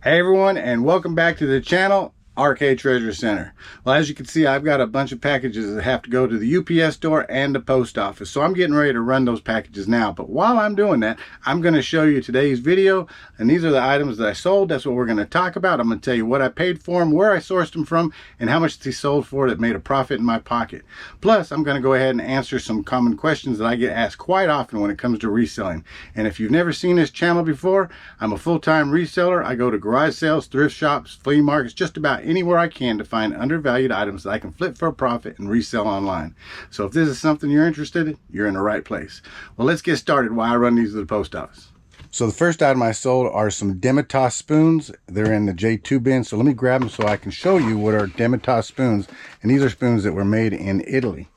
Hey everyone, and welcome back to the channel, RK Treasure Center. Well, as you can see, I've got a bunch of packages that have to go to the UPS store and the post office, so I'm getting ready to run those packages now. But while I'm doing that, I'm going to show you today's video, and these are the items that I sold. That's what we're going to talk about. I'm going to tell you what I paid for them, where I sourced them from, and how much they sold for that made a profit in my pocket. Plus, I'm going to go ahead and answer some common questions that I get asked quite often when it comes to reselling. And if you've never seen this channel before, I'm a full-time reseller. I go to garage sales, thrift shops, flea markets, just about anywhere I can to find undervalued items that I can flip for a profit and resell online. So if this is something you're interested in, you're in the right place. Well, let's get started while I run these to the post office. So the first item I sold are some Demitas spoons. They're in the J2 bin, so let me grab them so I can show you what are Demitas spoons. And these are spoons that were made in Italy.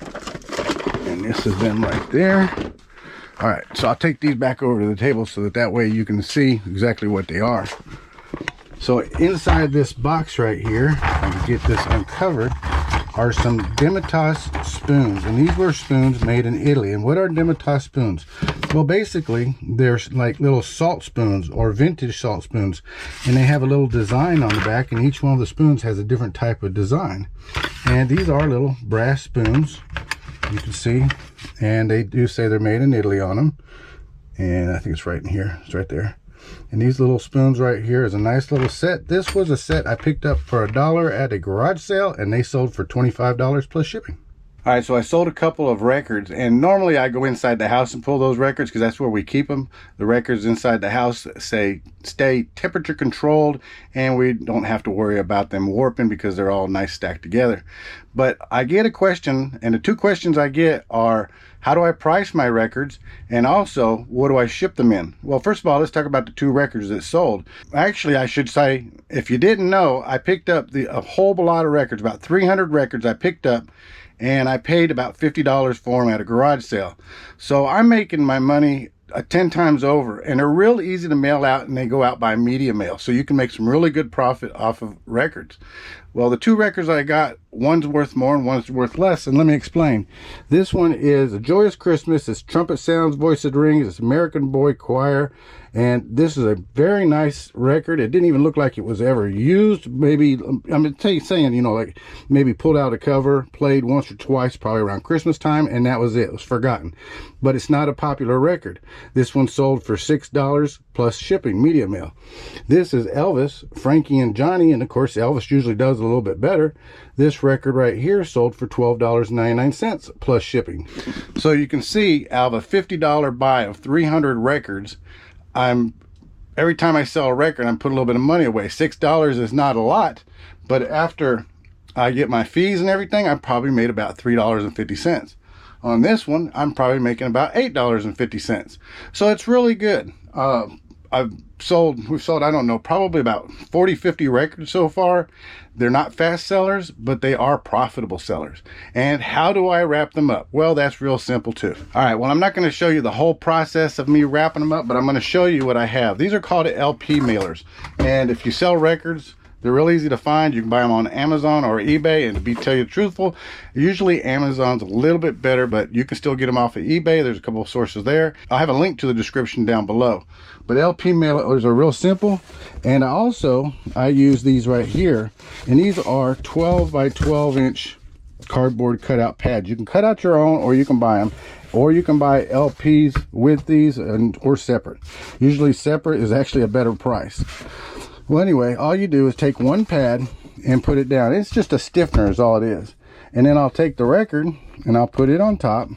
And this is them right there. All right, so I'll take these back over to the table so that way you can see exactly what they are. So inside this box right here, if I can get this uncovered, are some Demitas spoons. And these were spoons made in Italy. And what are Demitas spoons? Well, basically, they're like little salt spoons or vintage salt spoons. And they have a little design on the back, and each one of the spoons has a different type of design. And these are little brass spoons, you can see. And they do say they're made in Italy on them. And I think it's right in here. It's right there. And these little spoons right here is a nice little set. This was a set I picked up for $1 at a garage sale, and they sold for $25 plus shipping. All right, so I sold a couple of records, and normally I go inside the house and pull those records because that's where we keep them. The records inside the house stay temperature controlled, and we don't have to worry about them warping because they're all nice stacked together. But I get a question, and the two questions I get are, how do I price my records? And also, what do I ship them in? Well, first of all, let's talk about the two records that sold. Actually, I should say, if you didn't know, I picked up a whole lot of records, about 300 records I picked up, and I paid about $50 for them at a garage sale. So I'm making my money 10 times over, and they're real easy to mail out, and they go out by media mail, so you can make some really good profit off of records. Well, the two records I got, one's worth more and one's worth less, and let me explain. This one is A Joyous Christmas. It's Trumpet Sounds, Voices Rings. It's American Boy Choir, and this is a very nice record. It didn't even look like it was ever used. Maybe, I'm saying, you know, like maybe pulled out a cover, played once or twice, probably around Christmas time, and that was it. It was forgotten. But it's not a popular record. This one sold for $6 plus shipping, media mail. This is Elvis, Frankie and Johnny, and of course Elvis usually does a little bit better. This record right here sold for $12.99 plus shipping. So you can see, out of a $50 buy of 300 records, every time I sell a record, I'm putting a little bit of money away. $6 is not a lot, but after I get my fees and everything, I probably made about $3.50. On this one, I'm probably making about $8.50. So it's really good. We've sold, I don't know, probably about 40-50 records so far. They're not fast sellers, but they are profitable sellers. And how do I wrap them up? Well, that's real simple too. All right, well, I'm not going to show you the whole process of me wrapping them up, but I'm going to show you what I have. These are called LP mailers. And if you sell records, they're real easy to find. You can buy them on Amazon or eBay, and to tell you the truthful, usually Amazon's a little bit better, but you can still get them off of eBay. There's a couple of sources there. I'll have a link to the description down below. But LP mailers are real simple, and I use these right here, and these are 12 by 12 inch cardboard cutout pads. You can cut out your own, or you can buy them, or you can buy LPs with these or separate. Usually separate is actually a better price. Well, anyway, all you do is take one pad and put it down. It's just a stiffener is all it is. And then I'll take the record and I'll put it on top,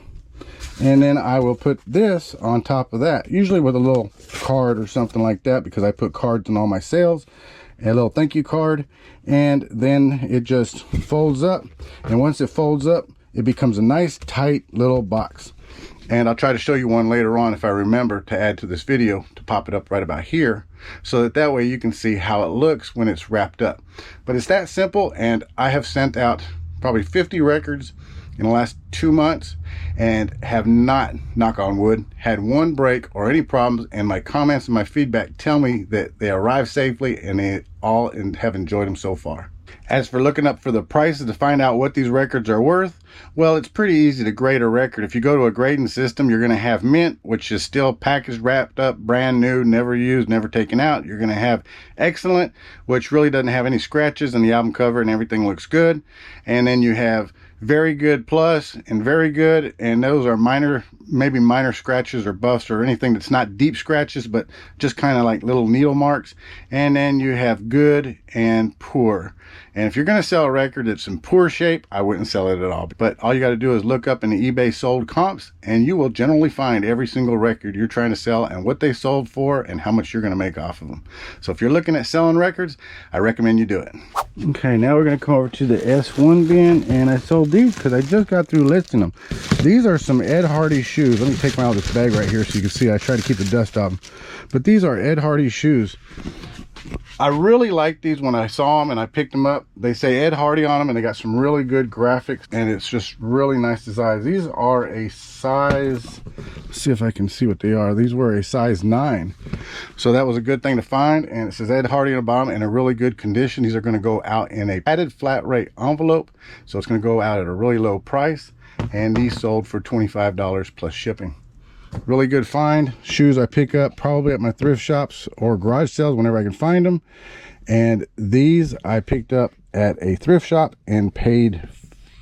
and then I will put this on top of that, usually with a little card or something like that, because I put cards in all my sales, a little thank you card, and then it just folds up. And once it folds up, it becomes a nice tight little box. And I'll try to show you one later on if I remember to add to this video, to pop it up right about here, so that way you can see how it looks when it's wrapped up. But it's that simple, and I have sent out probably 50 records in the last 2 months and have not, knock on wood, had one break or any problems, and my comments and my feedback tell me that they arrived safely and they all have enjoyed them so far. As for looking up for the prices to find out what these records are worth, well, it's pretty easy to grade a record. If you go to a grading system, you're going to have mint, which is still packaged, wrapped up, brand new, never used, never taken out. You're going to have excellent, which really doesn't have any scratches, and the album cover and everything looks good. And then you have very good plus and very good, and those are minor, maybe minor scratches or buffs or anything that's not deep scratches, but just kind of like little needle marks. And then you have good and poor. And if you're going to sell a record that's in poor shape, I wouldn't sell it at all. But all you got to do is look up in the eBay sold comps, and you will generally find every single record you're trying to sell and what they sold for and how much you're going to make off of them. So if you're looking at selling records, I recommend you do it. Okay, now we're going to come over to the S1 bin, and I sold these because I just got through listing them. These are some Ed Hardy shoes. Let me take them out of this bag right here so you can see. I try to keep the dust off them. But these are Ed Hardy shoes. I really liked these when I saw them and I picked them up. They say Ed Hardy on them, and they got some really good graphics, and it's just really nice designs. These are a size, let's see if I can see what they are. These were a size 9. So that was a good thing to find, and it says Ed Hardy on the bottom in a really good condition. These are going to go out in a padded flat rate envelope, so it's going to go out at a really low price, and these sold for $25 plus shipping. Really good find. Shoes I pick up probably at my thrift shops or garage sales whenever I can find them. And these I picked up at a thrift shop and paid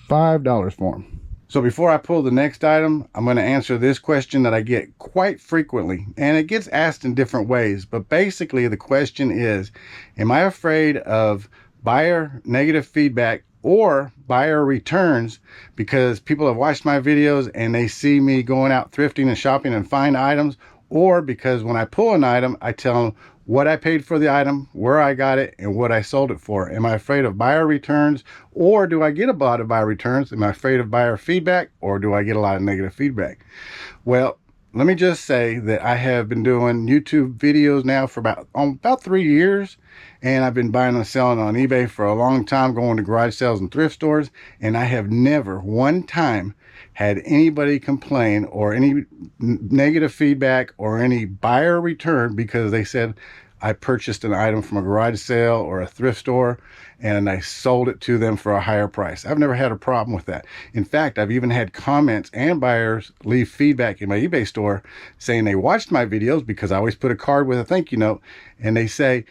$5 for them. So before I pull the next item, I'm going to answer this question that I get quite frequently, and it gets asked in different ways. But basically the question is, am I afraid of buyer negative feedback or buyer returns because people have watched my videos and they see me going out thrifting and shopping and find items, or because when I pull an item, I tell them what I paid for the item, where I got it, and what I sold it for? Am I afraid of buyer returns, or do I get a lot of buyer returns? Am I afraid of buyer feedback, or do I get a lot of negative feedback? Well, let me just say that I have been doing YouTube videos now for about 3 years, and I've been buying and selling on eBay for a long time, going to garage sales and thrift stores, and I have never one time had anybody complain or any negative feedback or any buyer return because they said I purchased an item from a garage sale or a thrift store and I sold it to them for a higher price. I've never had a problem with that. In fact, I've even had comments and buyers leave feedback in my eBay store saying they watched my videos, because I always put a card with a thank you note, and they say,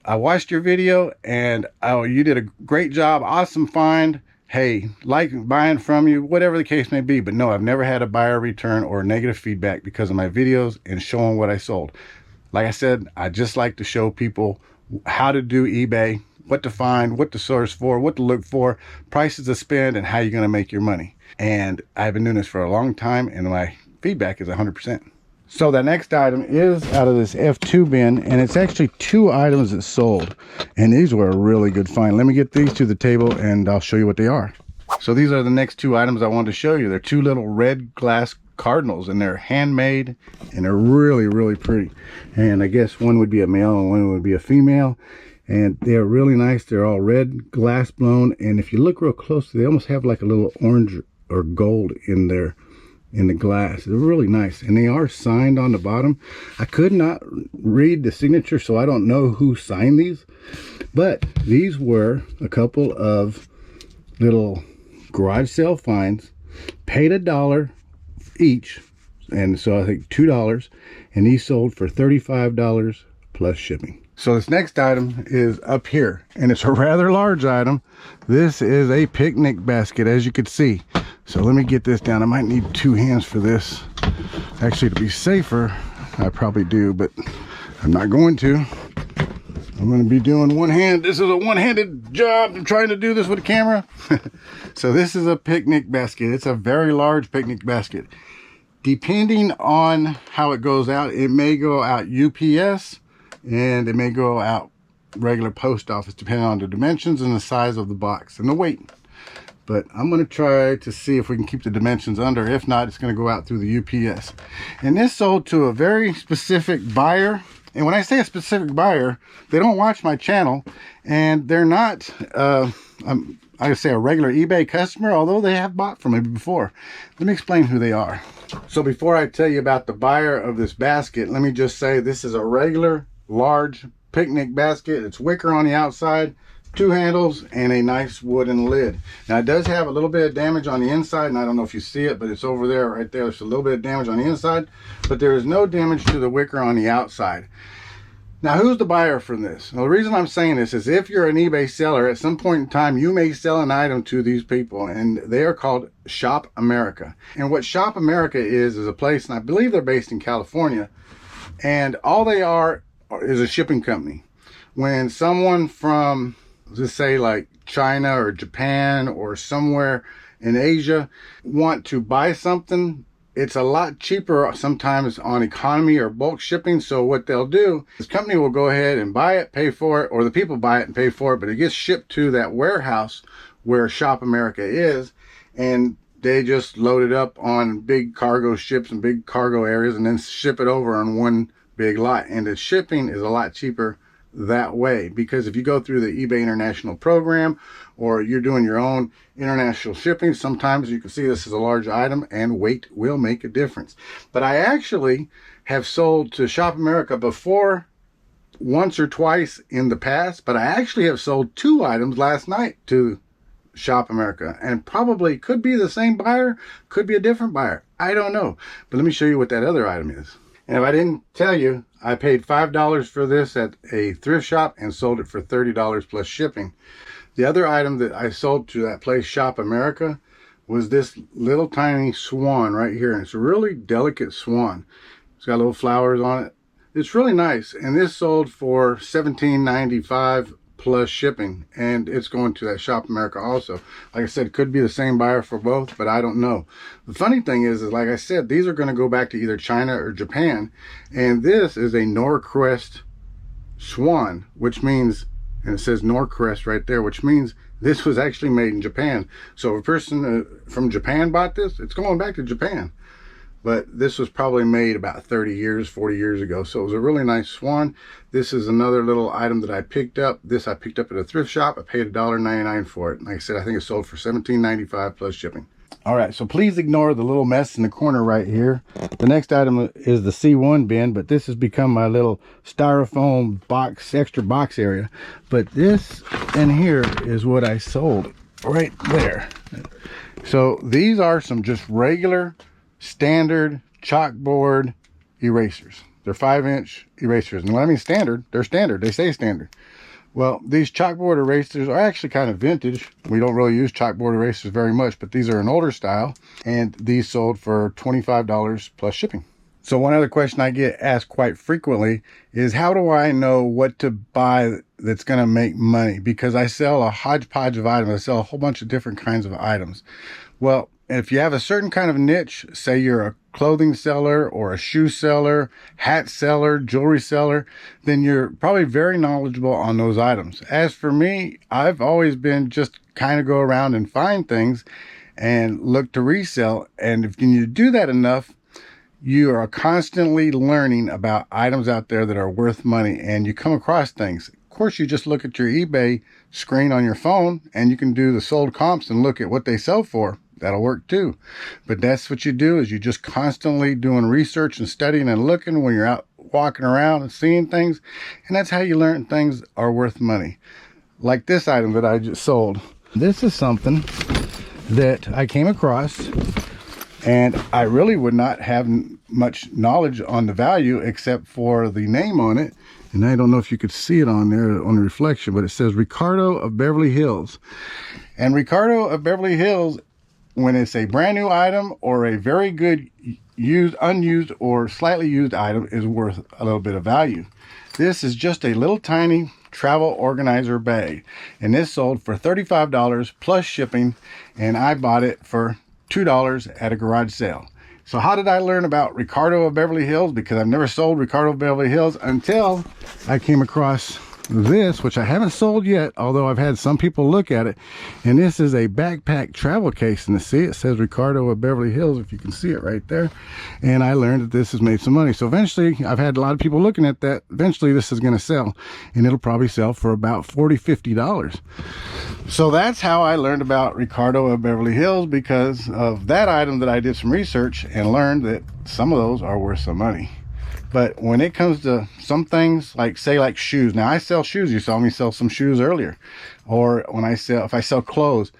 I watched your video and oh, you did a great job, awesome find. Hey, like buying from you, whatever the case may be. But no, I've never had a buyer return or negative feedback because of my videos and showing what I sold. Like I said, I just like to show people how to do eBay, what to find, what to source for, what to look for, prices to spend, and how you're going to make your money. And I've been doing this for a long time, and my feedback is 100%. So the next item is out of this F2 bin, and it's actually 2 items that sold, and these were a really good find. Let me get these to the table and I'll show you what they are. So these are the next 2 items I wanted to show you. They're 2 little red glass cardinals, and they're handmade, and they're really, really pretty. And I guess one would be a male and one would be a female, and they're really nice. They're all red glass blown, and if you look real closely, they almost have like a little orange or gold in there in the glass. They're really nice, and they are signed on the bottom. I could not read the signature, so I don't know who signed these, but these were a couple of little garage sale finds. Paid $1 each, and so I think $2, and these sold for $35 plus shipping. So this next item is up here, and it's a rather large item. This is a picnic basket, as you can see. So let me get this down. I might need 2 hands for this. Actually, to be safer, I probably do, but I'm not going to. I'm going to be doing one hand. This is a one-handed job. I'm trying to do this with a camera. So this is a picnic basket. It's a very large picnic basket. Depending on how it goes out, it may go out UPS, and it may go out regular post office, depending on the dimensions and the size of the box and the weight. But I'm going to try to see if we can keep the dimensions under. If not, it's going to go out through the UPS. And this sold to a very specific buyer. And when I say a specific buyer, they don't watch my channel, and they're not, I would say, a regular eBay customer, although they have bought from me before. Let me explain who they are. So before I tell you about the buyer of this basket, let me just say this is a regular large picnic basket. It's wicker on the outside, 2 handles and a nice wooden lid. Now it does have a little bit of damage on the inside, and I don't know if you see it, but it's over there, right there. There's a little bit of damage on the inside, but there is no damage to the wicker on the outside. Now, who's the buyer for this? Well, the reason I'm saying this is if you're an eBay seller, at some point in time, you may sell an item to these people, and they are called Shop America. And what Shop America is a place, and I believe they're based in California, and all they are is a shipping company. When someone from, let's say like China or Japan or somewhere in Asia want to buy something, it's a lot cheaper sometimes on economy or bulk shipping. So what they'll do, this company will go ahead and buy it, pay for it, or the people buy it and pay for it, but it gets shipped to that warehouse where Shop America is, and they just load it up on big cargo ships and big cargo areas and then ship it over on one big lot. And the shipping is a lot cheaper that way, because if you go through the eBay International program or you're doing your own international shipping, sometimes you can see this is a large item and weight will make a difference. But I actually have sold to Shop America before, once or twice in the past, but I actually have sold 2 items last night to Shop America, and probably could be the same buyer, could be a different buyer, I don't know. But let me show you what that other item is. And if I didn't tell you, I paid $5 for this at a thrift shop and sold it for $30 plus shipping. The other item that I sold to that place, Shop America, was this little tiny swan right here. And it's a really delicate swan. It's got little flowers on it. It's really nice. And this sold for $17.95 plus shipping, and it's going to that Shop America also. Like I said, it could be the same buyer for both, but I don't know. The funny thing is like I said, these are going to go back to either China or Japan, and this is a Norcrest swan, which means, and it says Norcrest right there, which means this was actually made in Japan. So if a person from Japan bought this, it's going back to Japan. But this was probably made about 30 years, 40 years ago. So it was a really nice swan. This is another little item that I picked up. This I picked up at a thrift shop. I paid $1.99 for it. Like I said, I think it sold for $17.95 plus shipping. All right, so please ignore the little mess in the corner right here. The next item is the C1 bin, but this has become my little styrofoam box, extra box area. But this in here is what I sold right there. So these are some just regular standard chalkboard erasers. They're 5-inch erasers. And when I mean standard, they're standard. They say standard. Well, these chalkboard erasers are actually kind of vintage. We don't really use chalkboard erasers very much, but these are an older style, and these sold for $25 plus shipping. So one other question I get asked quite frequently is, how do I know what to buy that's going to make money? Because I sell a hodgepodge of items. I sell a whole bunch of different kinds of items. Well, if you have a certain kind of niche, say you're a clothing seller or a shoe seller, hat seller, jewelry seller, then you're probably very knowledgeable on those items. As for me, I've always been just kind of go around and find things and look to resell. And if you do that enough, you are constantly learning about items out there that are worth money, and you come across things. Of course, you just look at your eBay screen on your phone and you can do the sold comps and look at what they sell for. That'll work too. But that's what you do, is you just constantly doing research and studying and looking when you're out walking around and seeing things. And that's how you learn things are worth money. Like this item that I just sold. This is something that I came across, and I really would not have much knowledge on the value except for the name on it. And I don't know if you could see it on there on the reflection, but it says Ricardo of Beverly Hills. And Ricardo of Beverly Hills, when it's a brand new item or a very good used, unused, or slightly used item, is worth a little bit of value. This is just a little tiny travel organizer bag, and this sold for $35 plus shipping, and I bought it for $2 at a garage sale. So how did I learn about Ricardo of Beverly Hills? Because I've never sold Ricardo of Beverly Hills until I came across this, which I haven't sold yet, although I've had some people look at it. And this is a backpack travel case, and see, it says Ricardo of Beverly Hills, if you can see it right there. And I learned that this has made some money. So eventually, I've had a lot of people looking at that. Eventually this is going to sell, and it'll probably sell for about $40–50. So that's how I learned about Ricardo of Beverly Hills, because of that item that I did some research and learned that some of those are worth some money. But when it comes to some things, like say like shoes, now I sell shoes. You saw me sell some shoes earlier. Or when if I sell clothes,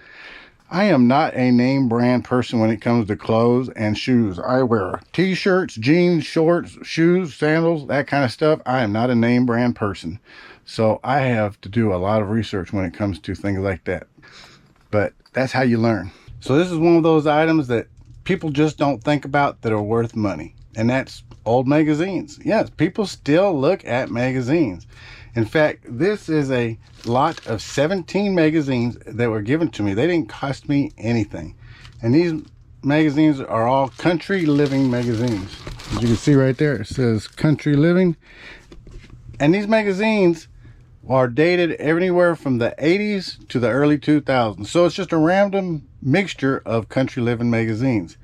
I am not a name brand person when it comes to clothes and shoes. I wear t-shirts, jeans, shorts, shoes, sandals, that kind of stuff. I am not a name brand person. So I have to do a lot of research when it comes to things like that. But that's how you learn. So this is one of those items that people just don't think about that are worth money. And that's old magazines. Yes, people still look at magazines. In fact, this is a lot of 17 magazines that were given to me. They didn't cost me anything. And these magazines are all country living magazines. As you can see right there, it says country living. And these magazines are dated anywhere from the 80s to the early 2000s. So it's just a random mixture of country living magazines.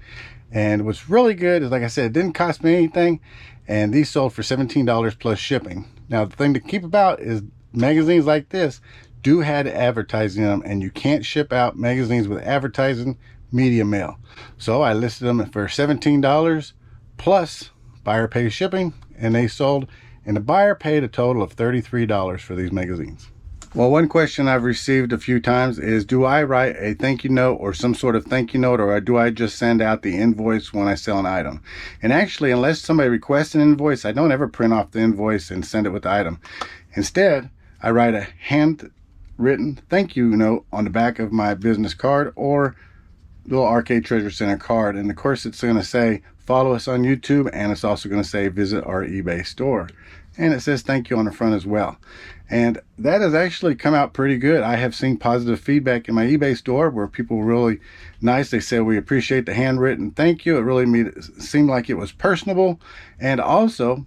And what's really good is, like I said, it didn't cost me anything. And these sold for $17 plus shipping. Now, the thing to keep about is magazines like this do have advertising in them, and you can't ship out magazines with advertising media mail. So I listed them for $17 plus buyer pays shipping, and they sold, and the buyer paid a total of $33 for these magazines. Well, one question I've received a few times is, do I write a thank you note or some sort of thank you note, or do I just send out the invoice when I sell an item? And actually, unless somebody requests an invoice, I don't ever print off the invoice and send it with the item. Instead, I write a handwritten thank you note on the back of my business card or little Arcade Treasure Center card. And of course, it's going to say follow us on YouTube, and it's also going to say visit our eBay store. And it says thank you on the front as well. And that has actually come out pretty good. I have seen positive feedback in my eBay store where people were really nice. They said, we appreciate the handwritten thank you. It really seemed like it was personable. And also,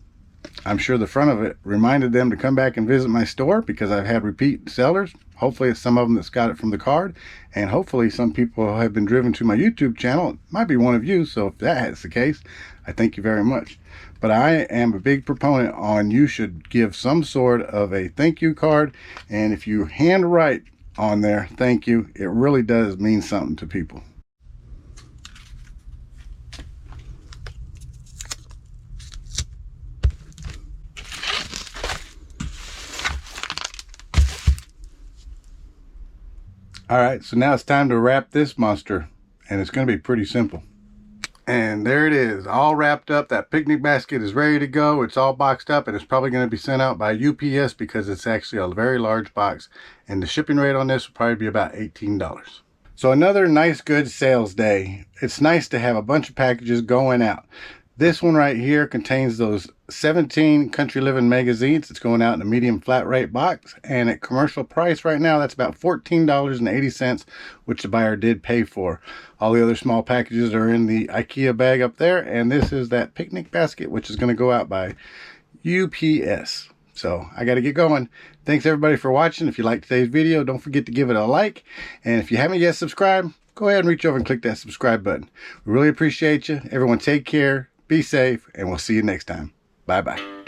I'm sure the front of it reminded them to come back and visit my store, because I've had repeat sellers. Hopefully it's some of them that's got it from the card. And hopefully some people have been driven to my YouTube channel. It might be one of you. So if that is the case, I thank you very much. But I am a big proponent on you should give some sort of a thank you card. And if you handwrite on there, thank you, it really does mean something to people. All right, so now it's time to wrap this monster, and it's going to be pretty simple. And there it is, all wrapped up. That picnic basket is ready to go. It's all boxed up, and it's probably going to be sent out by UPS because it's actually a very large box. And the shipping rate on this will probably be about $18. So another nice, good sales day. It's nice to have a bunch of packages going out. This one right here contains those 17 country living magazines. It's going out in a medium flat rate box, and at commercial price right now, that's about $14.80, which the buyer did pay for. All the other small packages are in the IKEA bag up there, and this is that picnic basket, which is going to go out by UPS. So I got to get going. Thanks everybody for watching. If you liked today's video, don't forget to give it a like, and if you haven't yet subscribed, go ahead and reach over and click that subscribe button. We really appreciate you. Everyone take care. Be safe, and we'll see you next time. Bye-bye.